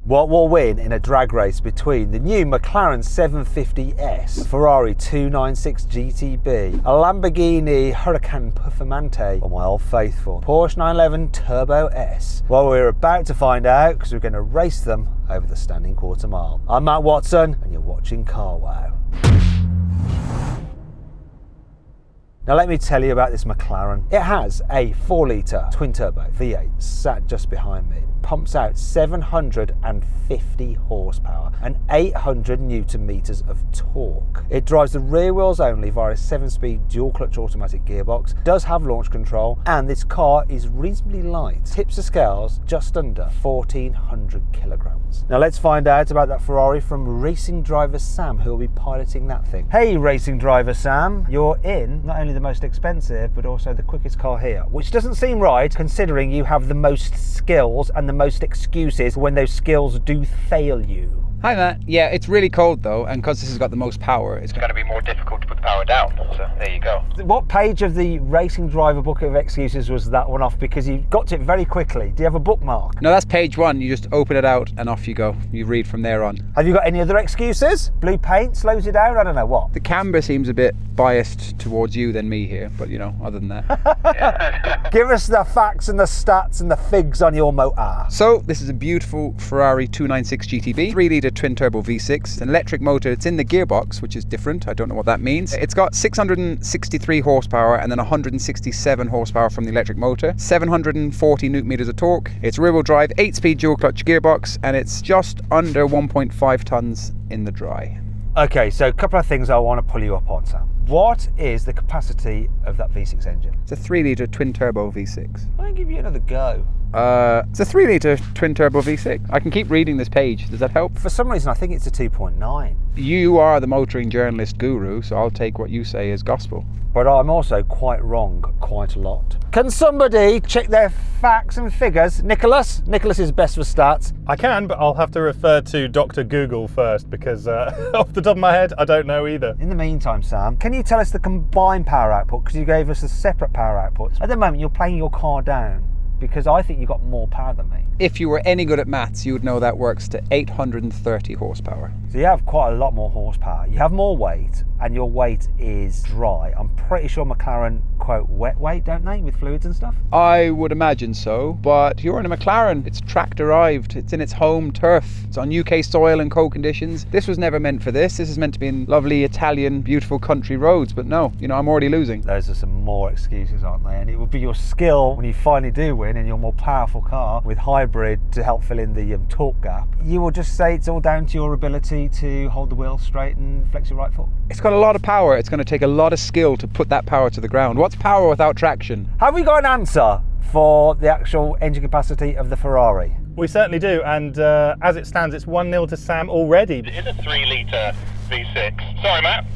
What will win in a drag race between the new McLaren 750S, Ferrari 296 GTB, a Lamborghini Huracan Performante, or my old faithful Porsche 911 Turbo S? Well, we're about to find out because we're going to race them over the standing quarter mile. I'm Matt Watson and you're watching CarWow. Now let me tell you about this McLaren. It has a 4-litre twin-turbo V8 sat just behind me. It pumps out 750 horsepower and 800 newton meters of torque. It drives the rear wheels only via a 7-speed dual-clutch automatic gearbox, does have launch control, and this car is reasonably light. Tips the scales just under 1,400 kilograms. Now let's find out about that Ferrari from racing driver Sam, who will be piloting that thing. Hey racing driver Sam, you're in not only the most expensive but also the quickest car here, which doesn't seem right considering you have the most skills and the most excuses when those skills do fail you. Hi Matt. Yeah, it's really cold though, and because this has got the most power, it's going to be more difficult to put the power down. So there you go. What page of the racing driver book of excuses was that one off? Because you got to it very quickly. Do you have a bookmark? No, that's page 1. You just open it out and off you go. You read from there on. Have you got any other excuses? Blue paint slows you down? I don't know what. The camera seems a bit biased towards you than me here, but you know, other than that. Give us the facts and the stats and the figs on your motor. So this is a beautiful Ferrari 296 GTB, 3-litre twin-turbo V6, an electric motor. It's in the gearbox, which is different. I don't know what that means. It's got 663 horsepower and then 167 horsepower from the electric motor, 740 newton meters of torque. It's rear-wheel drive, 8-speed dual-clutch gearbox, and it's just under 1.5 tons in the dry. Okay, so a couple of things I want to pull you up on, Sam. What is the capacity of that V6 engine? It's a 3-litre twin-turbo V6. I'll give you another go. It's a 3-litre twin-turbo V6. I can keep reading this page. Does that help? For some reason, I think it's a 2.9. You are the motoring journalist guru, so I'll take what you say as gospel. But I'm also quite wrong quite a lot. Can somebody check their facts and figures? Nicholas? Nicholas is best for stats. I can, but I'll have to refer to Dr. Google first because off the top of my head, I don't know either. In the meantime, Sam, can you tell us the combined power output? Because you gave us the separate power outputs. At the moment, you're playing your car down because I think you've got more power than me. If you were any good at maths, you would know that works to 830 horsepower. So you have quite a lot more horsepower. You have more weight, and your weight is dry. I'm pretty sure McLaren quote wet weight, don't they, with fluids and stuff? I would imagine so, but you're in a McLaren. It's track derived. It's in its home turf. It's on UK soil and cold conditions. This was never meant for this. This is meant to be in lovely Italian, beautiful country roads, but no, you know, I'm already losing. Those are some more excuses, aren't they? And it would be your skill when you finally do win in your more powerful car with hybrid to help fill in the torque gap. You will just say it's all down to your ability to hold the wheel straight and flex your right foot. It's got a lot of power. It's going to take a lot of skill to put that power to the ground. What's power without traction? Have we got an answer for the actual engine capacity of the Ferrari? We certainly do, and as it stands, it's 1-0 to Sam already. It is a 3-litre V6. Sorry, Matt.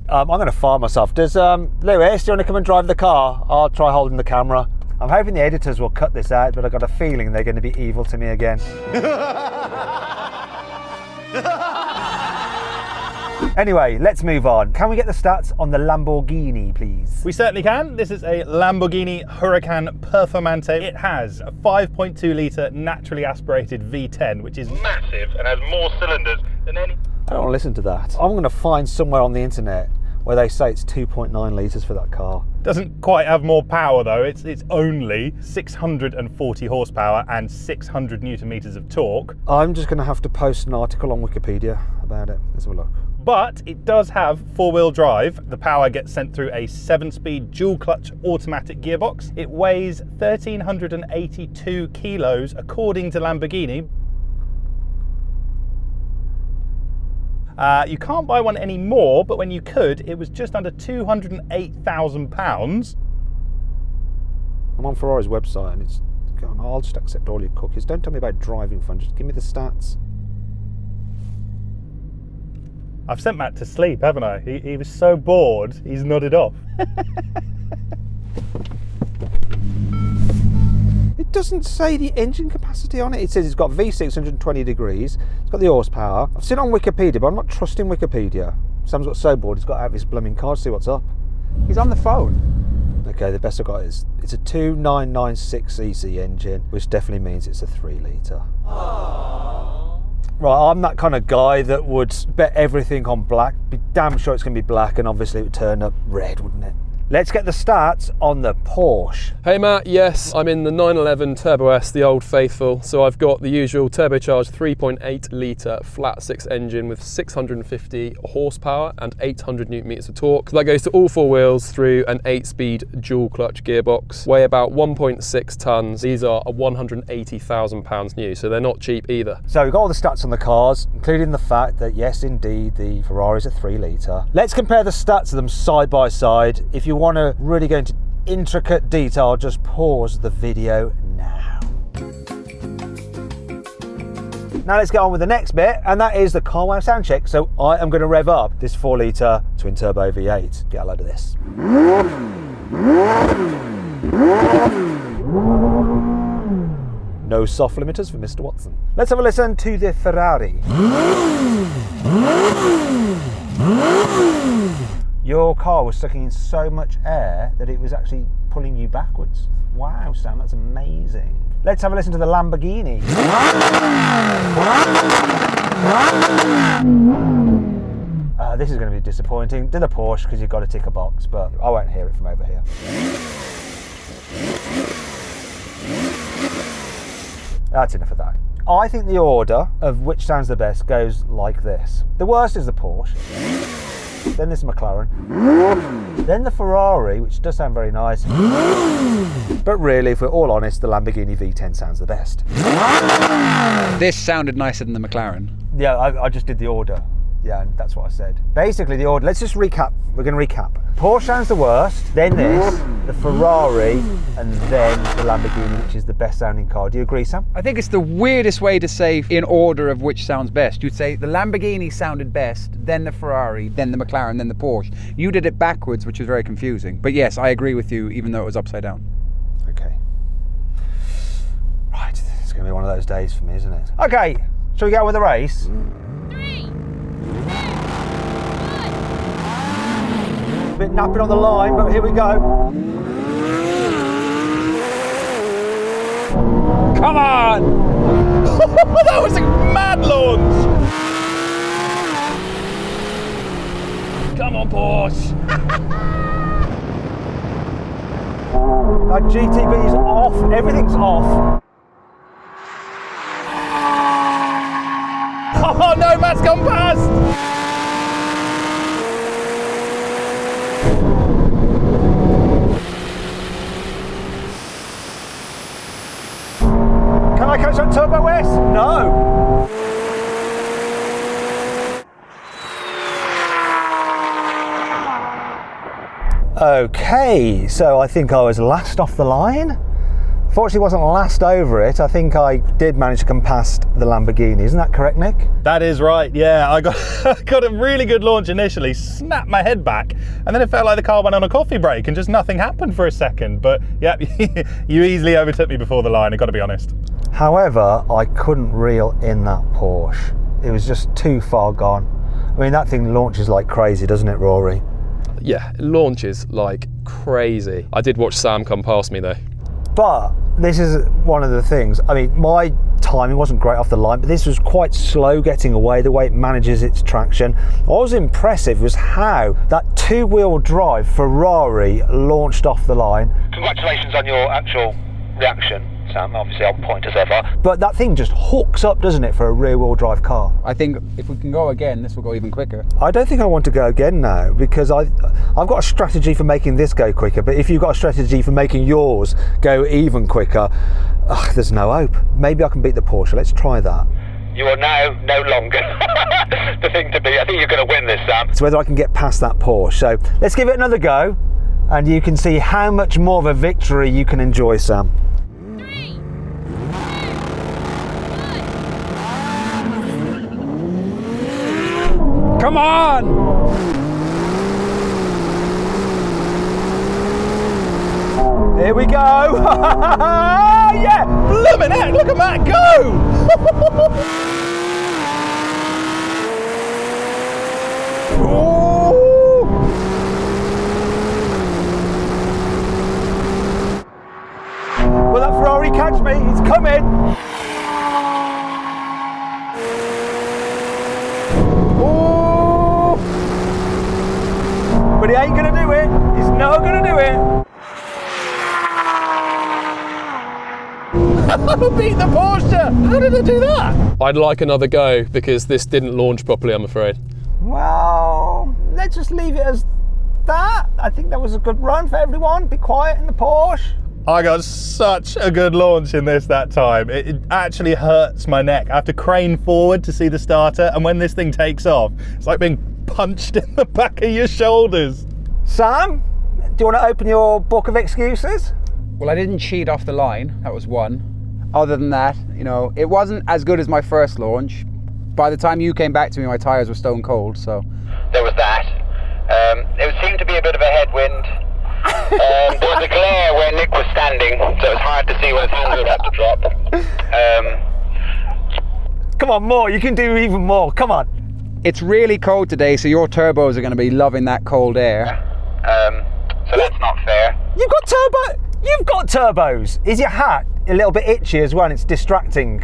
I'm going to fire myself. Does Lewis, do you want to come and drive the car? I'll try holding the camera. I'm hoping the editors will cut this out, but I've got a feeling they're going to be evil to me again. Anyway, let's move on. Can we get the stats on the Lamborghini, please? We certainly can. This is a Lamborghini Huracan Performante. It has a 5.2 litre naturally aspirated V10, which is Massive and has more cylinders than any... I don't want to listen to that. I'm going to find somewhere on the internet where they say it's 2.9 litres for that car. Doesn't quite have more power though. It's only 640 horsepower and 600 newton meters of torque. I'm just going to have to post an article on Wikipedia about it. Let's have a look. But it does have 4-wheel drive. The power gets sent through a 7-speed dual-clutch automatic gearbox. It weighs 1,382 kilos according to Lamborghini. You can't buy one anymore, but when you could, it was just under £208,000. I'm on Ferrari's website and it's going, I'll just accept all your cookies. Don't tell me about driving fun, just give me the stats. I've sent Matt to sleep, haven't I? He was so bored, he's nodded off. It doesn't say the engine capacity on it. It says it's got V6, 120 degrees. It's got the horsepower. I've seen it on Wikipedia, but I'm not trusting Wikipedia. Sam's got so bored, he's got to have his blooming car to see what's up. He's on the phone. Okay, the best I've got is it's a 2996cc engine, which definitely means it's a 3 litre. Right, I'm that kind of guy that would bet everything on black. Be damn sure it's going to be black, and obviously it would turn up red, wouldn't it? Let's get the stats on the Porsche. Hey Matt, yes, I'm in the 911 Turbo S, the old faithful. So I've got the usual turbocharged 3.8 litre flat six engine with 650 horsepower and 800 Newton meters of torque. That goes to all four wheels through an 8-speed dual clutch gearbox. Weigh about 1.6 tons. These are a £180,000 new, so they're not cheap either. So we've got all the stats on the cars, including the fact that yes, indeed, the Ferrari's a 3 litre. Let's compare the stats of them side by side. If you want to really go into intricate detail, just pause the video now. Now let's get on with the next bit, and that is the carwow sound check. So I am going to rev up this 4 litre twin turbo V8. Get a load of this. No soft limiters for Mr. Watson. Let's have a listen to the Ferrari. Your car was sucking in so much air that it was actually pulling you backwards. Wow, Sam, that's amazing. Let's have a listen to the Lamborghini. This is going to be disappointing. Do the Porsche because you've got to tick a box, but I won't hear it from over here. That's enough of that. I think the order of which sounds the best goes like this. The worst is the Porsche. Then this McLaren, then the Ferrari, which does sound very nice, but really, if we're all honest, the Lamborghini V10 sounds the best. This sounded nicer than the McLaren. Yeah, I just did the order. Yeah, and that's what I said. Basically, the order, let's just recap. We're going to recap. Porsche sounds the worst, then this, the Ferrari, and then the Lamborghini, which is the best sounding car. Do you agree, Sam? I think it's the weirdest way to say in order of which sounds best. You'd say the Lamborghini sounded best, then the Ferrari, then the McLaren, then the Porsche. You did it backwards, which was very confusing. But yes, I agree with you, even though it was upside down. Okay. Right, it's going to be one of those days for me, isn't it? Okay, shall we go with the race? 3, 2, 1. A bit napping on the line, but here we go. Come on! That was a mad launch! Come on, Porsche! That GTB is off, everything's off. Oh no, Matt's gone past! Can I catch that Turbo S? No. Okay, so I think I was last off the line. Fortunately, wasn't last over it. I think I did manage to come past the Lamborghini. Isn't that correct, Nick? That is right, yeah. I got a really good launch initially, snapped my head back, and then it felt like the car went on a coffee break and just nothing happened for a second. But yeah, you easily overtook me before the line, I've got to be honest. However, I couldn't reel in that Porsche. It was just too far gone. I mean, that thing launches like crazy, doesn't it, Rory? Yeah, it launches like crazy. I did watch Sam come past me though. But this is one of the things. I mean, my timing wasn't great off the line, but this was quite slow getting away, the way it manages its traction. What was impressive was how that two-wheel drive Ferrari launched off the line. Congratulations on your actual reaction, Sam. Obviously on point as ever. But that thing just hooks up, doesn't it, for a rear-wheel drive car? I think if we can go again, this will go even quicker. I don't think I want to go again now, because I've got a strategy for making this go quicker, but if you've got a strategy for making yours go even quicker, there's no hope. Maybe I can beat the Porsche. Let's try that. You are now no longer the thing to be. I think you're going to win this, Sam. It's whether I can get past that Porsche. So let's give it another go, and you can see how much more of a victory you can enjoy, Sam. 3, 2, 1. Come on! Here we go! Yeah, blooming heck, look at Matt go! Will that Ferrari catch me? It's coming! Oh! But he ain't gonna do it. He's not gonna do it. Beat the Porsche! How did I do that? I'd like another go because this didn't launch properly, I'm afraid. Well, let's just leave it as that. I think that was a good run for everyone. Be quiet in the Porsche. I got such a good launch in this that time. It actually hurts my neck. I have to crane forward to see the starter, and when this thing takes off, it's like being punched in the back of your shoulders. Sam, do you want to open your book of excuses? Well, I didn't cheat off the line, that was one. Other than that, you know, it wasn't as good as my first launch. By the time you came back to me, my tyres were stone cold, so. There was that. It seemed to be a bit of a headwind. There was a glare where Nick was standing, so it was hard to see when his hands would have to drop. Come on, more. You can do even more. Come on. It's really cold today, so your turbos are going to be loving that cold air. So that's not fair. You've got turbos. Is your hat a little bit itchy as well? And it's distracting.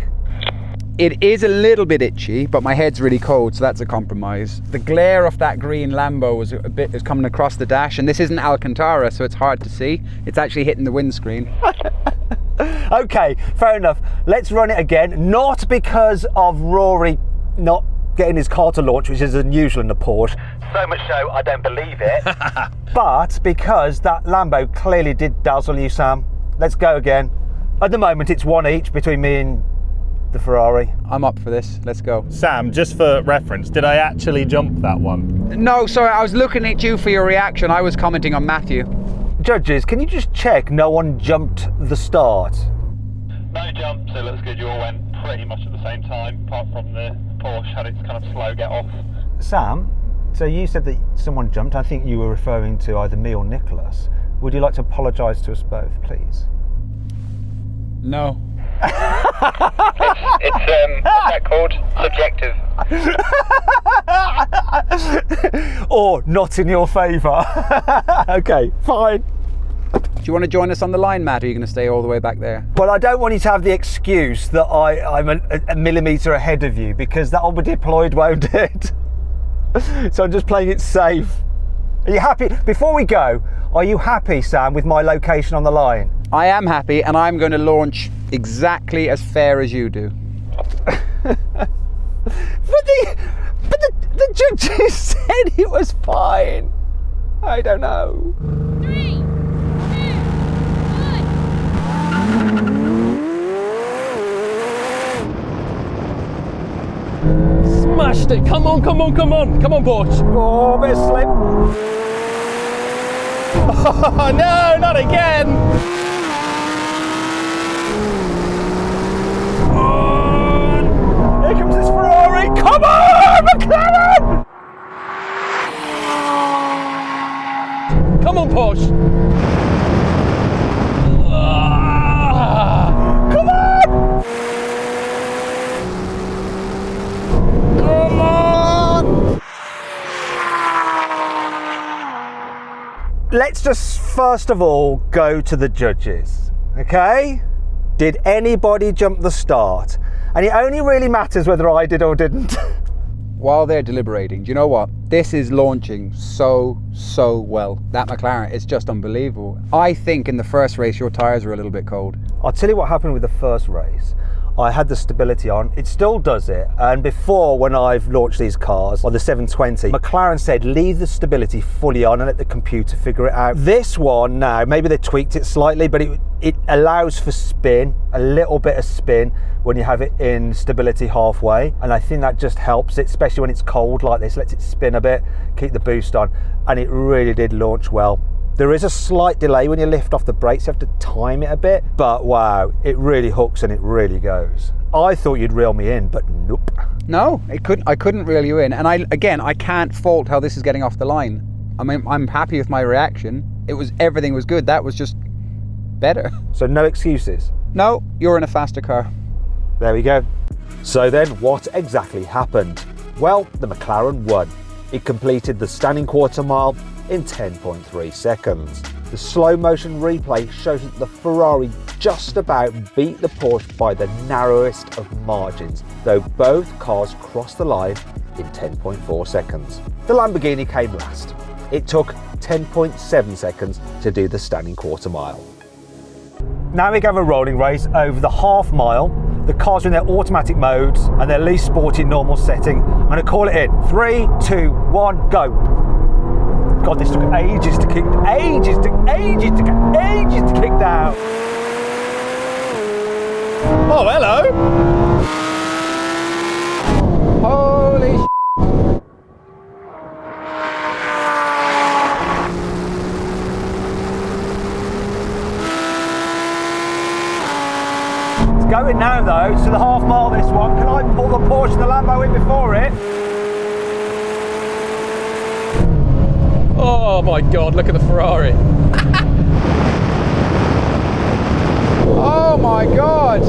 It is a little bit itchy, but my head's really cold, so that's a compromise. The glare of that green Lambo is coming across the dash, and this isn't Alcantara, so it's hard to see. It's actually hitting the windscreen. Okay, fair enough. Let's run it again. Not because of Rory not getting his car to launch, which is unusual in the Porsche. So much so, I don't believe it. But because that Lambo clearly did dazzle you, Sam. Let's go again. At the moment, it's one each between me and the Ferrari. I'm up for this. Let's go. Sam, just for reference, did I actually jump that one? No, sorry, I was looking at you for your reaction. I was commenting on Matthew. Judges, can you just check no one jumped the start? No jump, so it looks good. You all went pretty much at the same time, apart from the Porsche had its kind of slow get off. Sam, so you said that someone jumped. I think you were referring to either me or Nicholas. Would you like to apologise to us both, please? No. It's what's that called? Subjective. Or not in your favour. Okay, fine. Do you want to join us on the line, Matt, or are you going to stay all the way back there? Well, I don't want you to have the excuse that I'm a millimetre ahead of you, because that'll be deployed, won't it? So I'm just playing it safe. Are you happy? Before we go, are you happy, Sam, with my location on the line? I am happy, and I'm going to launch exactly as fair as you do. But the judges said it was fine. I don't know. 3, 2, 1. Smashed it. Come on, come on, come on. Come on, Porsche. Oh, bit of slip. Oh no, not again! Here comes this Ferrari. Come on, McLaren! Come on, Porsche. Come on! Come on! Let's just first of all go to the judges, okay? Did anybody jump the start? And it only really matters whether I did or didn't. While they're deliberating, do you know what? This is launching so well. That McLaren is just unbelievable. I think in the first race your tyres were a little bit cold. I'll tell you what happened with the first race. I had the stability on, it still does it, and before, when I've launched these cars on the 720, McLaren said leave the stability fully on and let the computer figure it out. This one now, maybe they tweaked it slightly, but it allows for spin, a little bit of spin when you have it in stability halfway, and I think that just helps it, especially when it's cold like this, lets it spin a bit, keep the boost on, and it really did launch well. There is a slight delay when you lift off the brakes, you have to time it a bit, but wow, it really hooks and it really goes. I thought you'd reel me in, but nope. No, I couldn't reel you in, and I can't fault how this is getting off the line. I mean, I'm happy with my reaction. Everything was good. That was just better. So no excuses? No, you're in a faster car. There we go. So then what exactly happened? Well, the McLaren won. It completed the standing quarter mile in 10.3 seconds. The slow motion replay shows that the Ferrari just about beat the Porsche by the narrowest of margins, though both cars crossed the line in 10.4 seconds. The Lamborghini came last. It took 10.7 seconds to do the standing quarter mile. Now we have a rolling race over the half mile. The cars are in their automatic modes and their least sporty normal setting. I'm going to call it in. 3, 2, 1, go. God, this took ages to kick down. Oh, hello. Holy sh**. It's going now though, so the half mile this one. Can I pull the Porsche and the Lambo in before it? Oh my God, look at the Ferrari. Oh my God.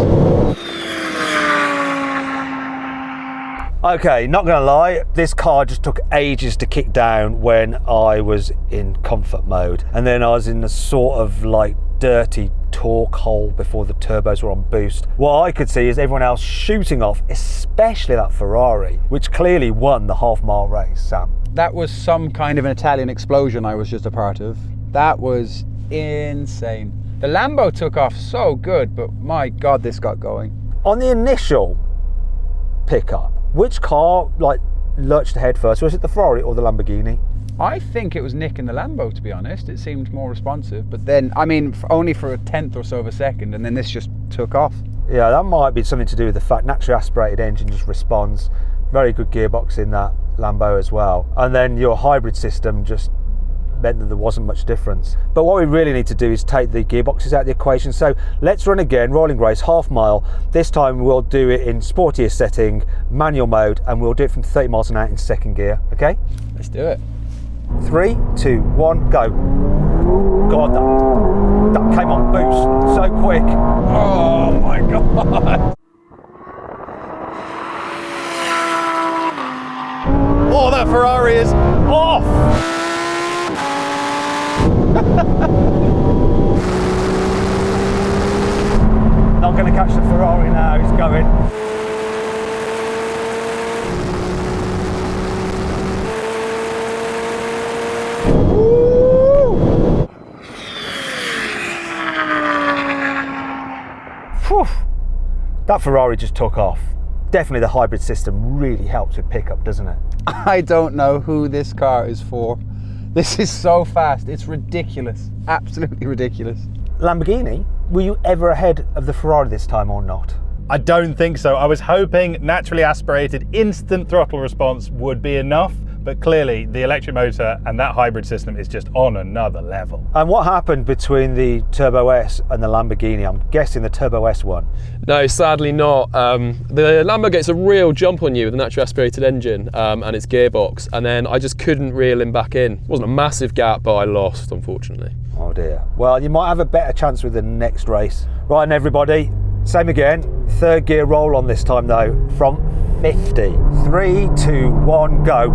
Okay, not gonna lie, this car just took ages to kick down when I was in comfort mode. And then I was in the sort of like dirty torque hole before the turbos were on boost. What I could see is everyone else shooting off, especially that Ferrari, which clearly won the half mile race, Sam. That was some kind of an Italian explosion I was just a part of. That was insane. The Lambo took off so good, but my God, this got going. On the initial pickup, which car like lurched ahead first? Was it the Ferrari or the Lamborghini? I think it was Nick in the Lambo, to be honest. It seemed more responsive, but then, I mean, only for a tenth or so of a second, and then this just took off. Yeah, that might be something to do with the fact naturally aspirated engine just responds. Very good gearbox in that Lambo as well. And then your hybrid system just meant that there wasn't much difference. But what we really need to do is take the gearboxes out of the equation. So let's run again, rolling race, half mile. This time we'll do it in sportier setting, manual mode, and we'll do it from 30 miles an hour in second gear, okay? Let's do it. 3, 2, 1, go. God, that came on boost so quick. Oh my God. Oh, that Ferrari is off. Not going to catch the Ferrari now, he's going. Whew. That Ferrari just took off. Definitely the hybrid system really helps with pickup, doesn't it? I don't know who this car is for. This is so fast, it's ridiculous. Absolutely ridiculous. Lamborghini, were you ever ahead of the Ferrari this time or not? I don't think so. I was hoping naturally aspirated instant throttle response would be enough, but clearly the electric motor and that hybrid system is just on another level. And what happened between the Turbo S and the Lamborghini? I'm guessing the Turbo S won. No, sadly not. The Lambo gets a real jump on you with a naturally aspirated engine and its gearbox, and then I just couldn't reel him back in. It wasn't a massive gap, but I lost, unfortunately. Oh dear. Well, you might have a better chance with the next race. Right, and everybody, same again. Third gear roll on this time though, from 50. 3, 2, 1, go.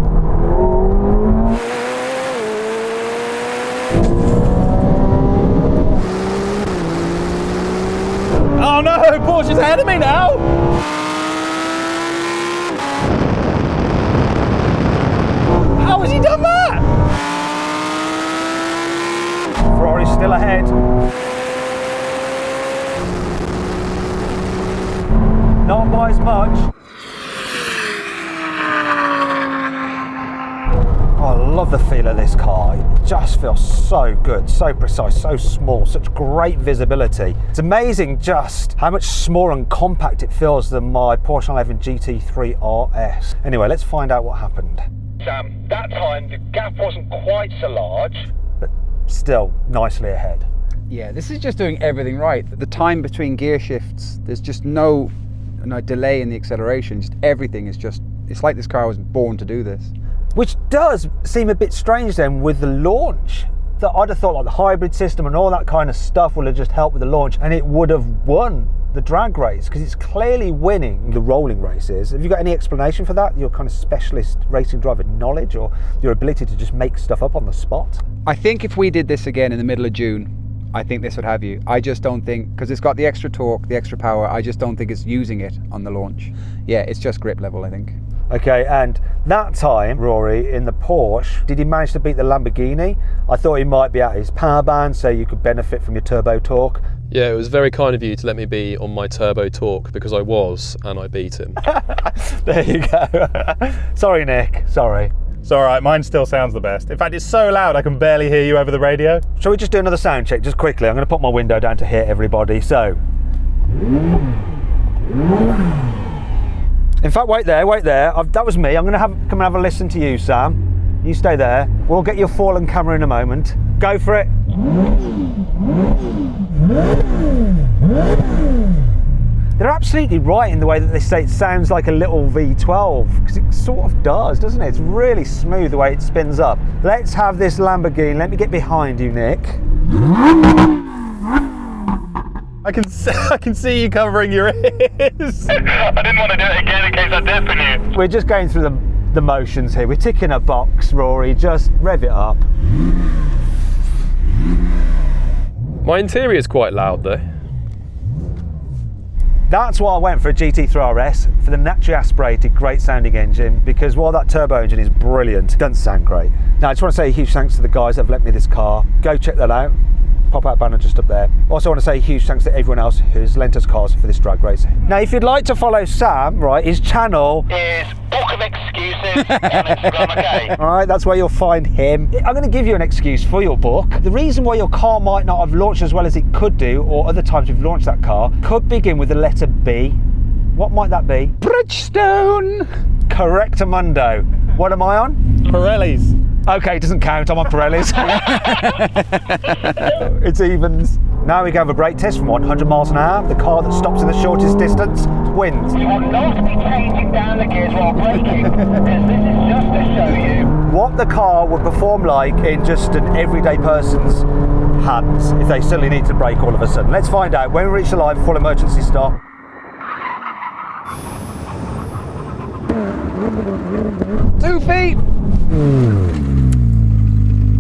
Oh no, Porsche's ahead of me now! How has he done that? Ferrari's still ahead. Not by as much. Oh, I love the feel of this car. It just feels so good, so precise, so small, such great visibility. It's amazing just how much smaller and compact it feels than my Porsche 911 GT3 RS. Anyway, let's find out what happened. Sam, that time the gap wasn't quite so large. But still nicely ahead. Yeah, this is just doing everything right. The time between gear shifts, there's just no delay in the acceleration. Just everything is just, it's like this car was born to do this. Which does seem a bit strange then with the launch. That I'd have thought like the hybrid system and all that kind of stuff would have just helped with the launch and it would have won the drag race because it's clearly winning the rolling races. Have you got any explanation for that? Your kind of specialist racing driver knowledge or your ability to just make stuff up on the spot? I think if we did this again in the middle of June, I think this would have you. I just don't think, because it's got the extra torque, the extra power, I just don't think it's using it on the launch. Yeah, it's just grip level, I think. Okay, and that time, Rory, in the Porsche, did he manage to beat the Lamborghini? I thought he might be at his power band so you could benefit from your turbo torque. Yeah, it was very kind of you to let me be on my turbo torque, because I was, and I beat him. There you go. Sorry, Nick, sorry. It's all right, mine still sounds the best. In fact, it's so loud I can barely hear you over the radio. Shall we just do another sound check, just quickly? I'm going to put my window down to hear everybody, so. In fact, wait there. That was me. I'm going to come and have a listen to you, Sam. You stay there. We'll get your fallen camera in a moment. Go for it. They're absolutely right in the way that they say it sounds like a little V12, because it sort of does, doesn't it? It's really smooth the way it spins up. Let's have this Lamborghini. Let me get behind you, Nick. I can see you covering your ears. I didn't want to do it again in case I deafen you. We're just going through the motions here. We're ticking a box, Rory. Just rev it up. My interior is quite loud though. That's why I went for a GT3 RS, for the naturally aspirated, great sounding engine, because while that turbo engine is brilliant, it doesn't sound great. Now I just want to say a huge thanks to the guys that have lent me this car. Go check that out. Pop out banner just up there. Also want to say a huge thanks to everyone else who's lent us cars for this drag race. Now if you'd like to follow Sam, right, his channel Is Book of Excuses on Instagram, okay? Alright, that's where you'll find him. I'm going to give you an excuse for your book. The reason why your car might not have launched as well as it could do, or other times we've launched that car, could begin with the letter B. What might that be? Bridgestone! Correctamundo. What am I on? Pirelli's. Okay, it doesn't count, I'm on Pirelli's. It's evens. Now we go have a brake test from 100 miles an hour. The car that stops in the shortest distance wins. You will not be changing down the gears while braking, because this is just to show you What the car would perform like in just an everyday person's hands if they suddenly need to brake all of a sudden. Let's find out when we reach the line, full emergency stop. Two feet!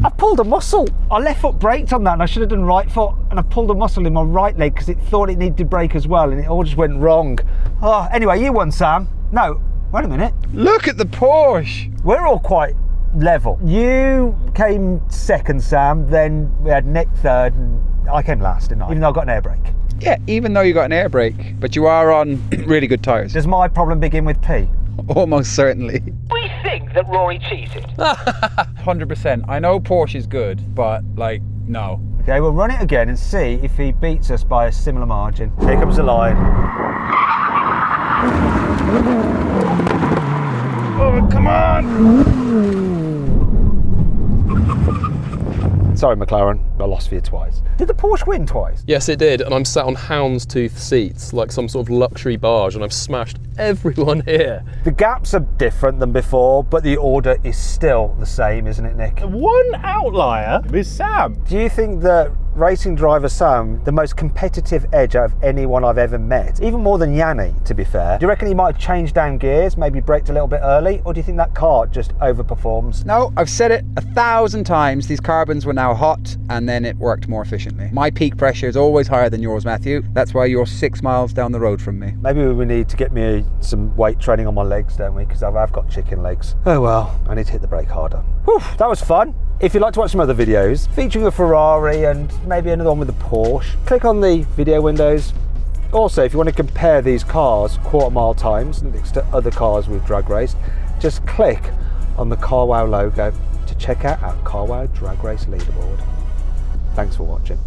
I pulled a muscle. I left foot braked on that and I should have done right foot, and I pulled a muscle in my right leg because it thought it needed to brake as well and it all just went wrong. Oh, anyway, you won, Sam. No, wait a minute. Look at the Porsche! We're all quite level. You came second, Sam, then we had Nick third and I came last, didn't I? Even though I got an air brake. Yeah, even though you got an air brake, but you are on really good tyres. Does my problem begin with P? Almost certainly. we think that Rory cheated. 100%. I know Porsche is good, but like, no. Okay, we'll run it again and see if he beats us by a similar margin. Here comes the line. Oh, come on! Sorry, McLaren, I lost for you twice. Did the Porsche win twice? Yes, it did, and I'm sat on houndstooth seats like some sort of luxury barge, and I've smashed everyone here. The gaps are different than before, but the order is still the same, isn't it, Nick? One outlier is Sam. Do you think that racing driver Sam, the most competitive edge out of anyone I've ever met, even more than Yanni, to be fair, do you reckon he might have changed down gears, maybe braked a little bit early, or do you think that car just overperforms? No, I've said it 1,000 times, these carbons were now hot and then it worked more efficiently. My peak pressure is always higher than yours, Matthew. That's why you're 6 miles down the road from me. Maybe we need to get me some weight training on my legs, don't we? Because I've got chicken legs. Oh well, I need to hit the brake harder. Whew, that was fun. If you'd like to watch some other videos featuring a Ferrari and maybe another one with a Porsche, click on the video windows. Also, if you want to compare these cars quarter-mile times next to other cars we've drag raced, just click on the CarWow logo to check out our CarWow drag race leaderboard. Thanks for watching.